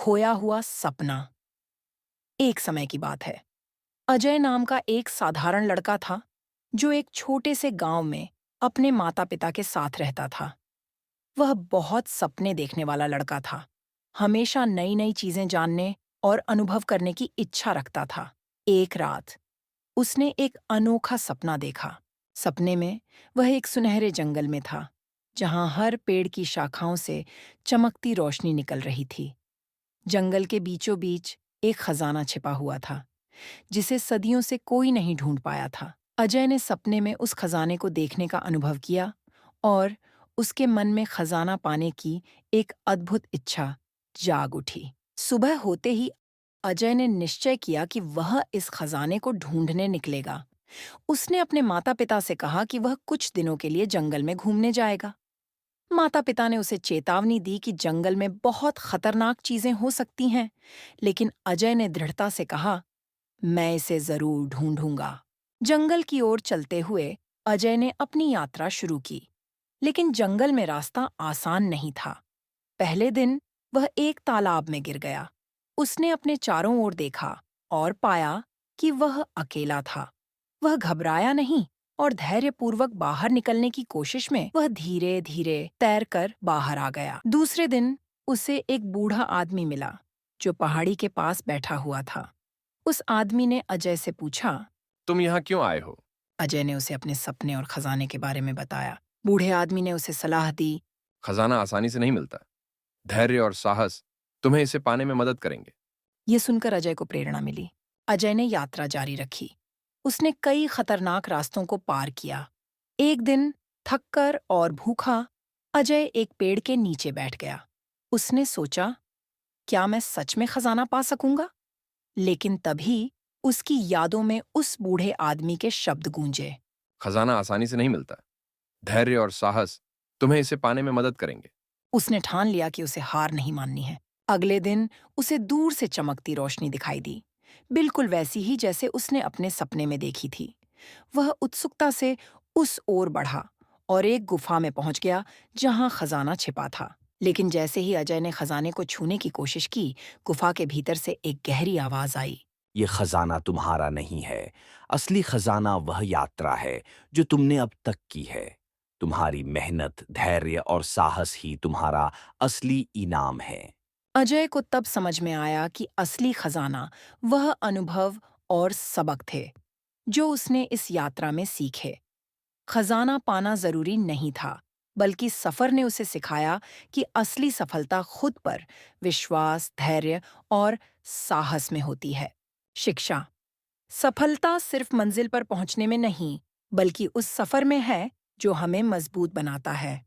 खोया हुआ सपना। एक समय की बात है। अजय नाम का एक साधारण लड़का था जो एक छोटे से गांव में अपने माता पिता के साथ रहता था। वह बहुत सपने देखने वाला लड़का था। हमेशा नई नई चीजें जानने और अनुभव करने की इच्छा रखता था। एक रात उसने एक अनोखा सपना देखा। सपने में वह एक सुनहरे जंगल में था जहां हर पेड़ की शाखाओं से चमकती रोशनी निकल रही थी। जंगल के बीचों बीच एक खजाना छिपा हुआ था जिसे सदियों से कोई नहीं ढूंढ पाया था। अजय ने सपने में उस खजाने को देखने का अनुभव किया और उसके मन में खजाना पाने की एक अद्भुत इच्छा जाग उठी। सुबह होते ही अजय ने निश्चय किया कि वह इस खजाने को ढूंढने निकलेगा। उसने अपने माता पिता से कहा कि वह कुछ दिनों के लिए जंगल में घूमने जाएगा। माता पिता ने उसे चेतावनी दी कि जंगल में बहुत खतरनाक चीजें हो सकती हैं, लेकिन अजय ने दृढ़ता से कहा, मैं इसे जरूर ढूंढूंगा। जंगल की ओर चलते हुए अजय ने अपनी यात्रा शुरू की, लेकिन जंगल में रास्ता आसान नहीं था। पहले दिन वह एक तालाब में गिर गया। उसने अपने चारों ओर देखा और पाया कि वह अकेला था। वह घबराया नहीं और धैर्यपूर्वक बाहर निकलने की कोशिश में वह धीरे धीरे तैरकर बाहर आ गया। दूसरे दिन उसे एक बूढ़ा आदमी मिला जो पहाड़ी के पास बैठा हुआ था। उस आदमी ने अजय से पूछा। तुम यहाँ क्यों आए हो? अजय ने उसे अपने सपने और खजाने के बारे में बताया। बूढ़े आदमी ने उसे सलाह दी। खजाना आसानी से नहीं मिलता। धैर्य और साहस तुम्हें इसे पाने में मदद करेंगे। ये सुनकर अजय को प्रेरणा मिली। अजय ने यात्रा जारी रखी। उसने कई खतरनाक रास्तों को पार किया। एक दिन थककर और भूखा अजय एक पेड़ के नीचे बैठ गया। उसने सोचा, क्या मैं सच में खजाना पा सकूंगा? लेकिन तभी उसकी यादों में उस बूढ़े आदमी के शब्द गूंजे। खजाना आसानी से नहीं मिलता। धैर्य और साहस तुम्हें इसे पाने में मदद करेंगे। उसने ठान लिया कि उसे हार नहीं माननी है। अगले दिन उसे दूर से चमकती रोशनी दिखाई दी, बिल्कुल वैसी ही जैसे उसने अपने सपने में देखी थी। वह उत्सुकता से उस ओर बढ़ा और एक गुफा में पहुंच गया जहां खजाना छिपा था। लेकिन जैसे ही अजय ने खजाने को छूने की कोशिश की, गुफा के भीतर से एक गहरी आवाज आई। ये खजाना तुम्हारा नहीं है। असली खजाना वह यात्रा है जो तुमने अब तक की है। तुम्हारी मेहनत, धैर्य और साहस ही तुम्हारा असली इनाम है। अजय को तब समझ में आया कि असली खजाना वह अनुभव और सबक थे जो उसने इस यात्रा में सीखे। खजाना पाना जरूरी नहीं था, बल्कि सफर ने उसे सिखाया कि असली सफलता खुद पर विश्वास, धैर्य और साहस में होती है। शिक्षा। सफलता सिर्फ मंजिल पर पहुंचने में नहीं, बल्कि उस सफर में है जो हमें मजबूत बनाता है।